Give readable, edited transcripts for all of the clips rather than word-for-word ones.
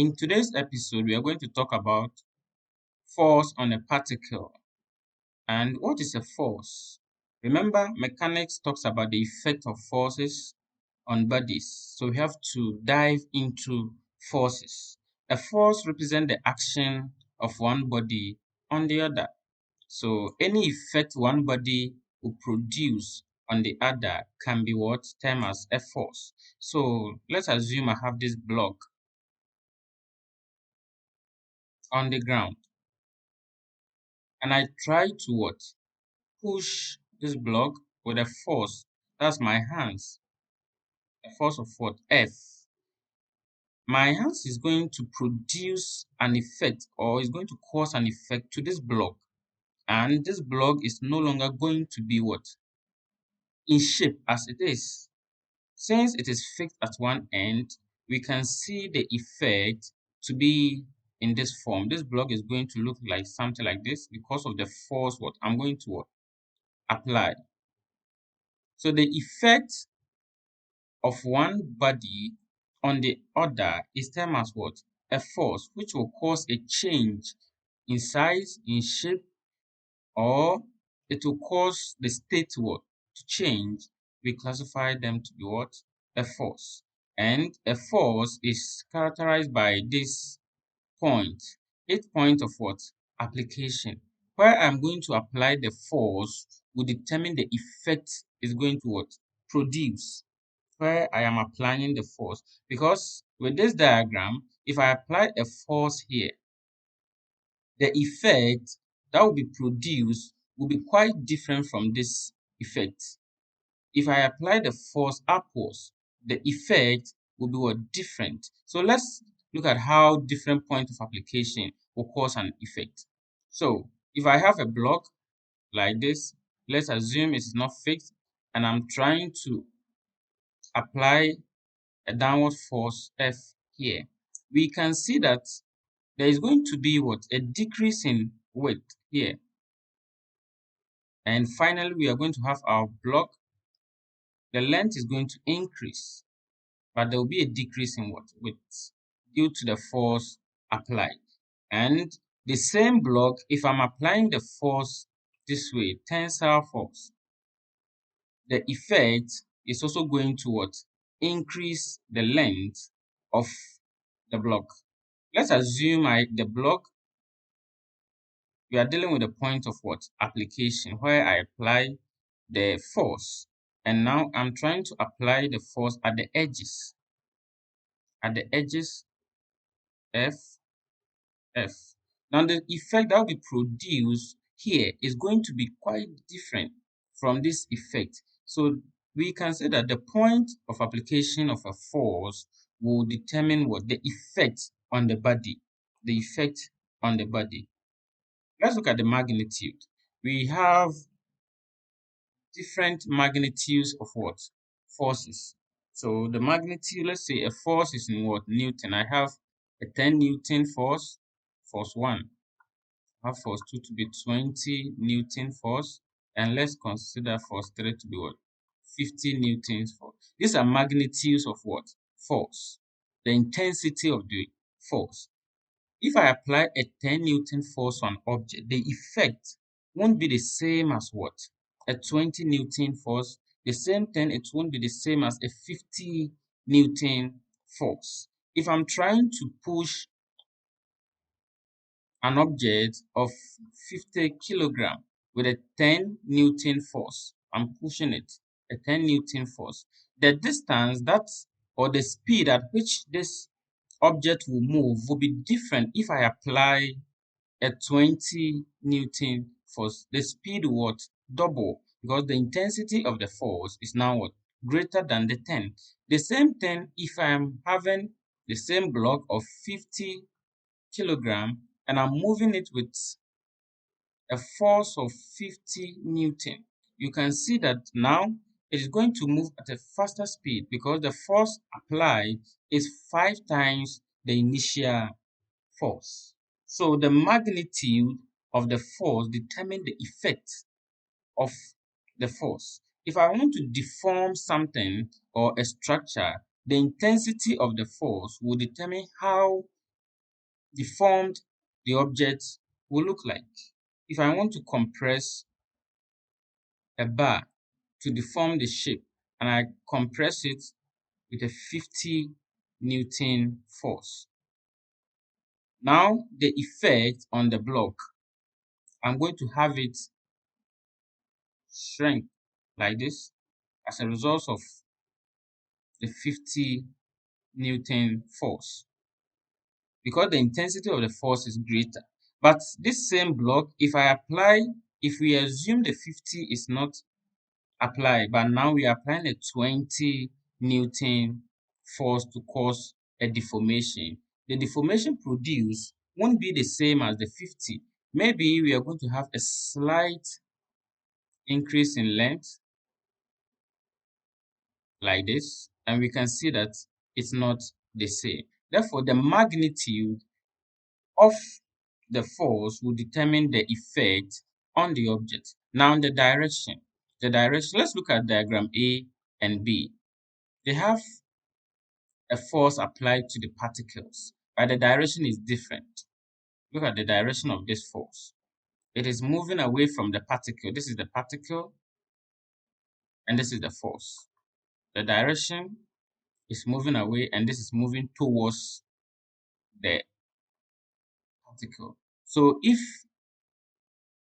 In today's episode, we are going to talk about force on a particle. And what is a force? Remember, mechanics talks about the effect of forces on bodies. So we have to dive into forces. A force represents the action of one body on the other. So any effect one body will produce on the other can be what termed as a force. So let's assume I have this block on the ground and I try to what? Push this block with a force. That's my hands. A force of what? F. My hands is going to produce an effect or is going to cause an effect to this block. And this block is no longer going to be what? In shape as it is. Since it is fixed at one end, we can see the effect to be in this form. This block is going to look like something like this because of the force what I'm going to what? Apply. So the effect of one body on the other is termed as what? A force, which will cause a change in size, in shape, or it will cause the state what? To change. We classify them to be what? A force. And a force is characterized by this point. 8 point of what? Application. Where I'm going to apply the force will determine the effect it's going to what? Produce. Where I am applying the force. Because with this diagram, if I apply a force here, the effect that will be produced will be quite different from this effect. If I apply the force upwards, the effect will be what? Different. So let's look at how different point of application will cause an effect. So if I have a block like this, let's assume it's not fixed and I'm trying to apply a downward force F here. We can see that there is going to be what? A decrease in weight here. And finally, we are going to have our block. The length is going to increase, but there will be a decrease in what? Width due to the force applied. And the same block, if I'm applying the force this way, tensile force, the effect is also going to what? Increase the length of the block. Let's assume the block, we are dealing with a point of what? Application, where I apply the force. And now I'm trying to apply the force at the edges. At the edges, F, F. Now the effect that will be produced here is going to be quite different from this effect. So we can say that the point of application of a force will determine what? The effect on the body. The effect on the body. Let's look at the magnitude. We have different magnitudes of what? Forces. So the magnitude, let's say a force is in what? Newton. I have a 10 Newton force, force 1. I have force 2 to be 20 Newton force. And let's consider force 3 to be what? 50 Newtons force. These are magnitudes of what? Force. The intensity of the force. If I apply a 10 Newton force on object, the effect won't be the same as what? A 20 Newton force. The same thing, it won't be the same as a 50 Newton force. If I'm trying to push an object of 50 kilogram with a 10 Newton force, I'm pushing it, a 10 Newton force. The distance or the speed at which this object will move will be different if I apply a 20 Newton force. The speed will double because the intensity of the force is now what? Greater than the 10. The same thing if I'm having the same block of 50 kilogram and I'm moving it with a force of 50 Newton. You can see that now it is going to move at a faster speed because the force applied is 5 times the initial force. So the magnitude of the force determines the effect of the force. If I want to deform something or a structure, the intensity of the force will determine how deformed the object will look like. If I want to compress a bar to deform the shape and I compress it with a 50 Newton force. Now the effect on the block, I'm going to have it shrink like this as a result of the 50 Newton force because the intensity of the force is greater. But this same block, if we assume the 50 is not applied, but now we are applying a 20 Newton force to cause a deformation, the deformation produced won't be the same as the 50. Maybe we are going to have a slight increase in length like this, and we can see that it's not the same. Therefore, the magnitude of the force will determine the effect on the object. Now, the direction. Let's look at diagram A and B. They have a force applied to the particles, but the direction is different. Look at the direction of this force. It is moving away from the particle. This is the particle, and this is the force. The direction is moving away, and this is moving towards the particle. So if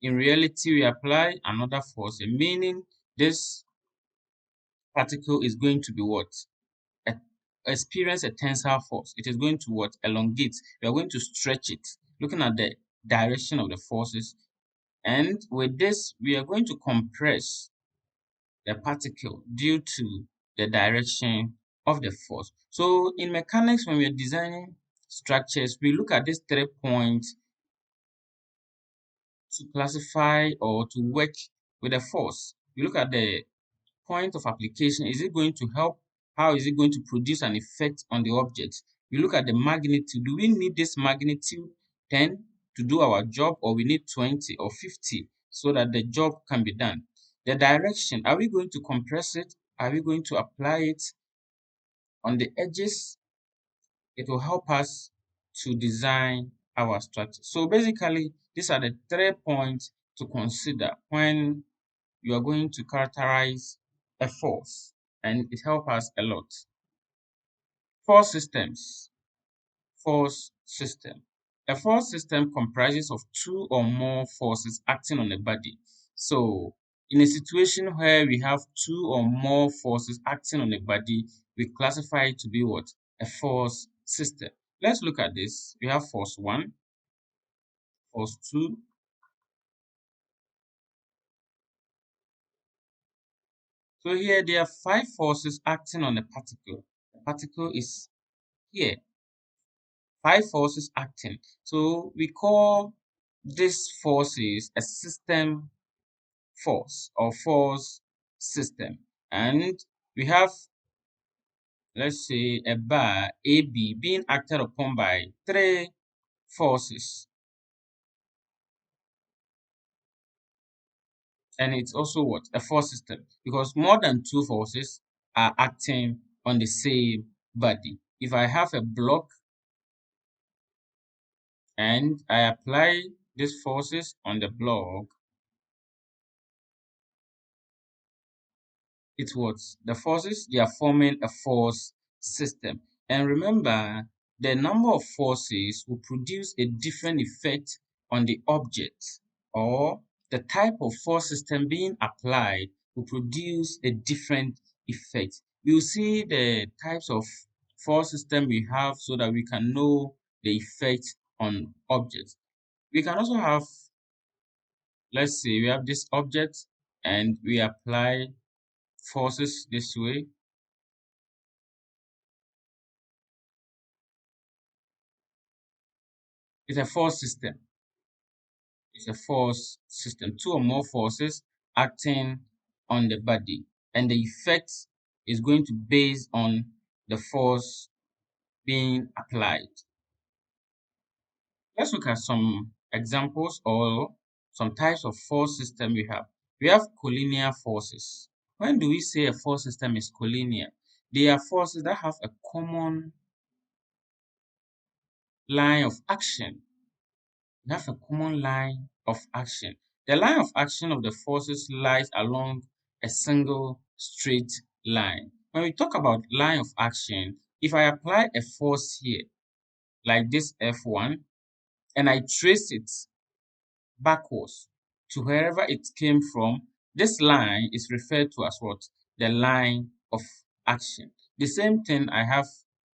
in reality we apply another force, meaning this particle is going to be what? E- Experience a tensile force. It is going to what? Elongate. We are going to stretch it. Looking at the direction of the forces, and with this, we are going to compress the particle due to the direction of the force. So in mechanics, when we are designing structures, we look at these 3 points to classify or to work with a force. We look at the point of application. Is it going to help? How is it going to produce an effect on the object? We look at the magnitude. Do we need this magnitude 10 to do our job, or we need 20 or 50 so that the job can be done? The direction, are we going to compress it? Are we going to apply it on the edges? It will help us to design our structure. So basically, these are the 3 points to consider when you are going to characterize a force, and it helps us a lot. Force systems. Force system. A force system comprises of two or more forces acting on a body. So, in a situation where we have two or more forces acting on a body, we classify it to be what? A force system. Let's look at this. We have force 1, force 2. So here there are 5 forces acting on a particle. The particle is here. 5 forces acting. So we call these forces a system force or force system. And we have, let's say, a bar AB being acted upon by 3 forces. And it's also what? A force system. Because more than 2 forces are acting on the same body. If I have a block and I apply these forces on the block, it's what? The forces, they are forming a force system. And remember, the number of forces will produce a different effect on the object, or the type of force system being applied will produce a different effect. We'll see the types of force system we have so that we can know the effect on objects. We can also have, let's say, we have this object and we apply forces this way. It's a force system. It's a force system. Two or more forces acting on the body, and the effect is going to base on the force being applied. Let's look at some examples or some types of force system we have. We have collinear forces. When do we say a force system is collinear? They are forces that have a common line of action. We have a common line of action. The line of action of the forces lies along a single straight line. When we talk about line of action, if I apply a force here, like this F1, and I trace it backwards to wherever it came from, this line is referred to as what? The line of action. The same thing, I have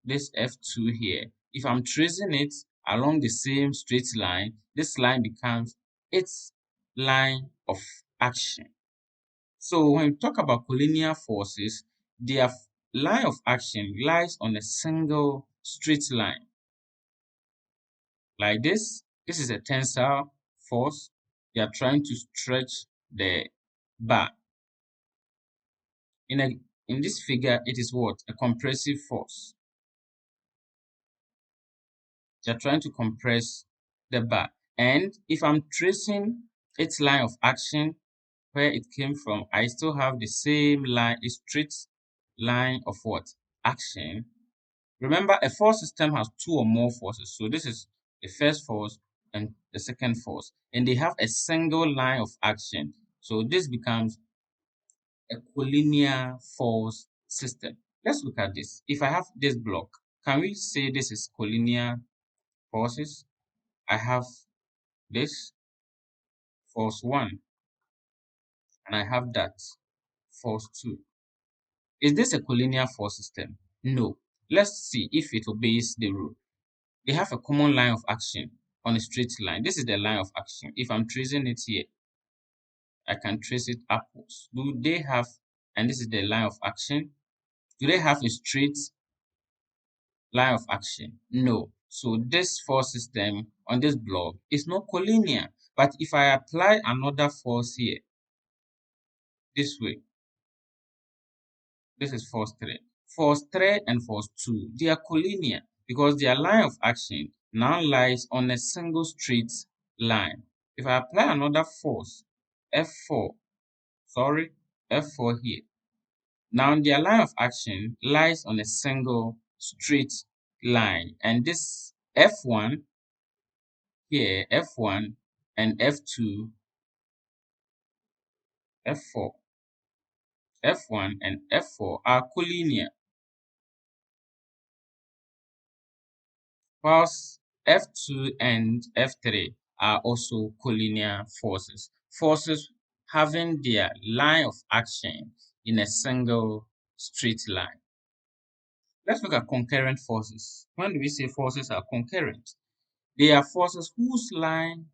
this F2 here. If I'm tracing it along the same straight line, this line becomes its line of action. So when we talk about collinear forces, their line of action lies on a single straight line. Like this. This is a tensile force. They are trying to stretch the bar. In this figure, it is what? A compressive force. They are trying to compress the bar. And if I'm tracing its line of action where it came from, I still have the same line, a straight line of what? Action. Remember, a force system has two or more forces. So this is the first force and the second force, and they have a single line of action. So this becomes a collinear force system. Let's look at this. If I have this block, can we say this is collinear forces? I have this force 1 and I have that force 2. Is this a collinear force system? No. Let's see if it obeys the rule. They have a common line of action on a straight line. This is the line of action. If I'm tracing it here, I can trace it upwards. Do they have, and this is the line of action, do they have a straight line of action? No. So this force system on this block is not collinear. But if I apply another force here, this way, this is force 3. Force 3 and force 2, they are collinear because their line of action now lies on a single straight line. If I apply another force, F4, sorry, F4 here, now their line of action lies on a single straight line. And this F1 here, F1 and F2, F4, F1 and F4 are collinear, whilst F2 and F3 are also collinear forces. Forces having their line of action in a single straight line. Let's look at concurrent forces. When do we say forces are concurrent? They are forces whose line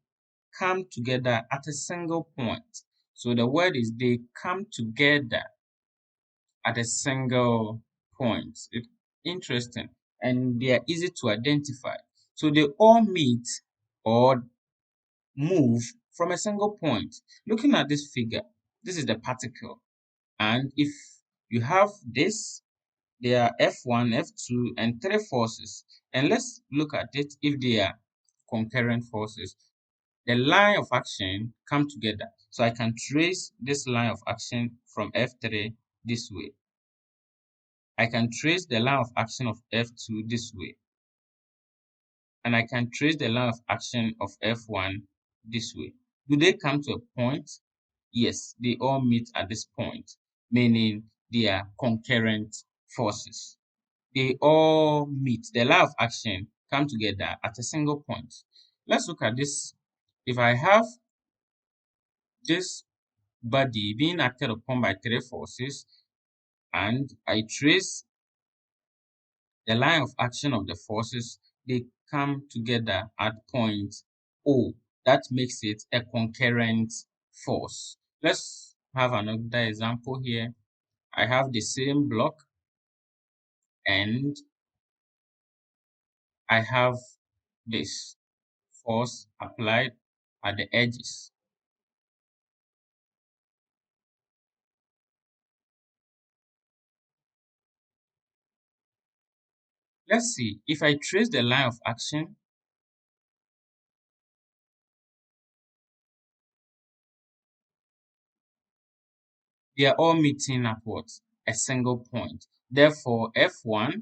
come together at a single point. So the word is they come together at a single point. It's interesting, and they are easy to identify. So they all meet or move from a single point. Looking at this figure, this is the particle. And if you have this, there are F1, F2, and 3 forces. And let's look at it if they are concurrent forces. The line of action come together. So I can trace this line of action from F3 this way. I can trace the line of action of F2 this way. And I can trace the line of action of F1 this way. Do they come to a point? Yes, they all meet at this point, meaning they are concurrent forces. They all meet. The line of action come together at a single point. Let's look at this. If I have this body being acted upon by 3 forces, and I trace the line of action of the forces, they come together at point O. That makes it a concurrent force. Let's have another example here. I have the same block and I have this force applied at the edges. Let's see, if I trace the line of action, they are all meeting at what? A single point. Therefore, F1,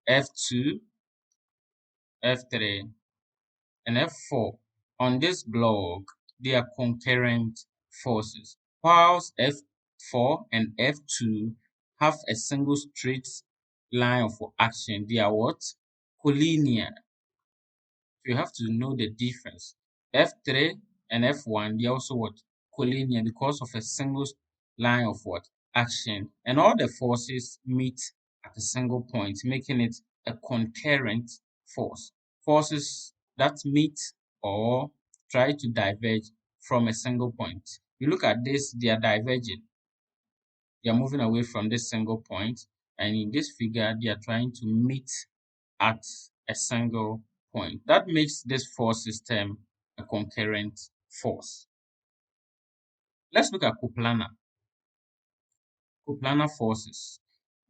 F2, F3, and F4 on this block, they are concurrent forces, whilst F4 and F2 have a single straight line of action. They are what? Collinear. So you have to know the difference. F3 and F1, they are also what? Collinear because of a single line of what? Action. And all the forces meet at a single point, making it a concurrent force. Forces that meet or try to diverge from a single point. You look at this, they are diverging. They are moving away from this single point, and in this figure, they are trying to meet at a single point. That makes this force system a concurrent force. Let's look at coplanar. Coplanar forces.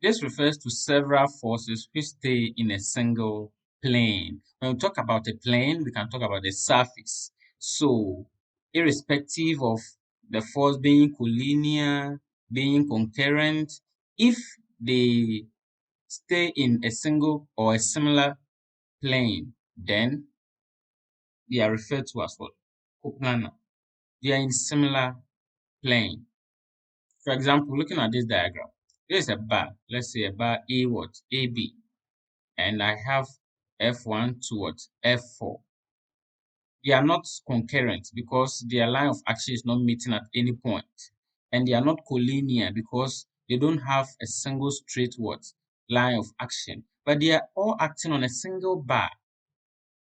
This refers to several forces which stay in a single plane. When we talk about a plane, we can talk about the surface. So, irrespective of the force being collinear, being concurrent, if they stay in a single or a similar plane, then they are referred to as what? Coplanar. They are in similar plane. For example, looking at this diagram, this is a bar. Let's say a bar A what? AB. And I have F1 to what? F4. They are not concurrent because their line of action is not meeting at any point. And they are not collinear because they don't have a single straight what? Line of action. But they are all acting on a single bar.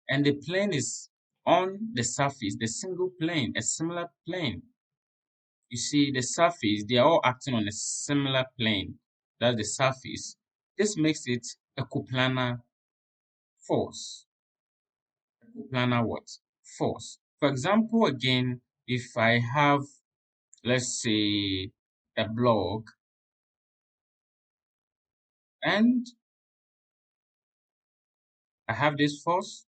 And the plane is on the surface, the single plane, a similar plane. You see, the surface, they are all acting on a similar plane. That's the surface. This makes it a coplanar force. A coplanar what? Force. For example, again, if I have, let's say, a block and I have this force,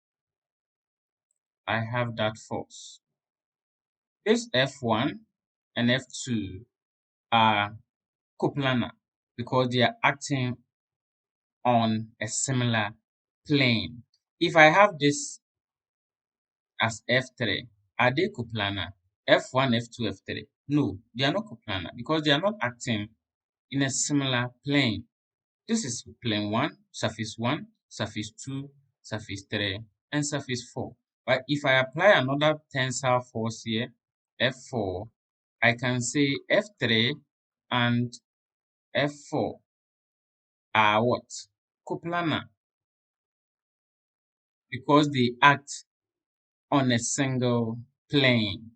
I have that force. This F1 and F2 are coplanar because they are acting on a similar plane. If I have this as F3, are they coplanar? F1, F2, F3? No, they are not coplanar because they are not acting in a similar plane. This is plane 1, surface 2, surface 3, and surface 4. But if I apply another tensile force here, F4, I can say F3 and F4 are what? Coplanar because they act on a single plane.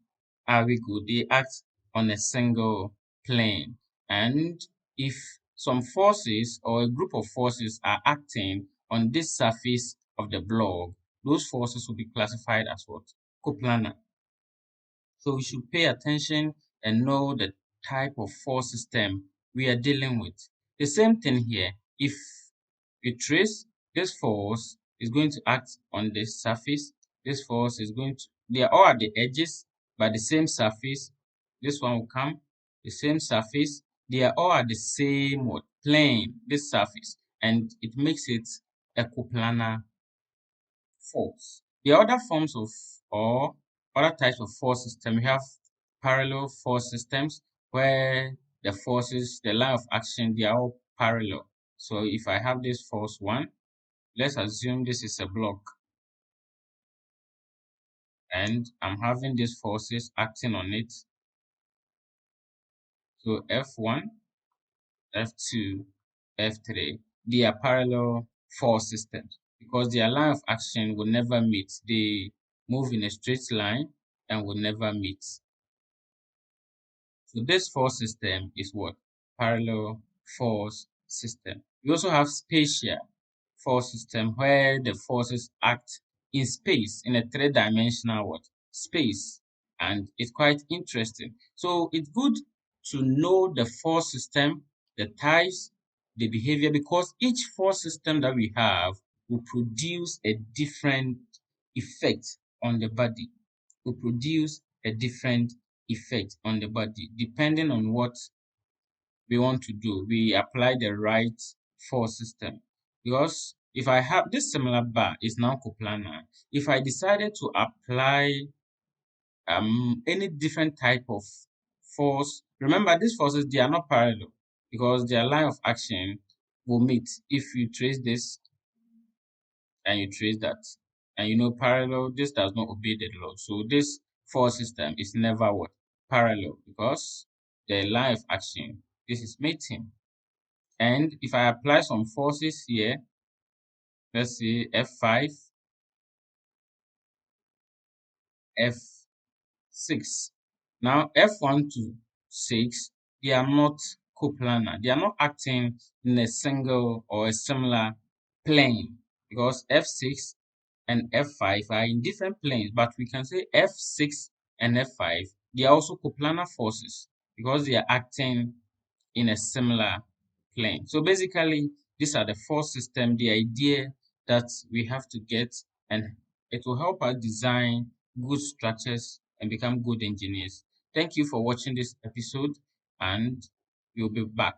Are we good? They act on a single plane. And if some forces or a group of forces are acting on this surface of the block, those forces will be classified as what? Coplanar. So we should pay attention and know the type of force system we are dealing with. The same thing here. If you trace, this force is going to act on the surface. This force is going to, they are all at the edges, but the same surface. This one will come, the same surface. They are all at the same what, plane, this surface, and it makes it a coplanar force. The other forms of or other types of force system, we have parallel force systems where the forces, the line of action, they are all parallel. So if I have this force 1, let's assume this is a block and I'm having these forces acting on it. So F1, F2, F3, they are parallel force systems because their line of action will never meet. They move in a straight line and will never meet. So this force system is what? Parallel force system. We also have spatial force system where the forces act in space, in a three-dimensional what? Space. And it's quite interesting. So it's good to know the force system, the types, the behavior, because each force system that we have will produce a different effect on the body. Will produce a different effect on the body depending on what we want to do. We apply the right force system because If I have this similar bar is now coplanar. If I decided to apply any different type of force, remember these forces they are not parallel because their line of action will meet if you trace this and you trace that. And you know parallel, this does not obey the law. So this force system is never what? Parallel because the line of action, this is meeting. And if I apply some forces here, let's say F5, F6. Now F1 to 6, they are not coplanar. They are not acting in a single or a similar plane because F6 and F5 are in different planes, but we can say F6 and F5, they are also coplanar forces because they are acting in a similar plane. So basically, these are the force system, the idea that we have to get, and it will help us design good structures and become good engineers. Thank you for watching this episode, and we'll be back.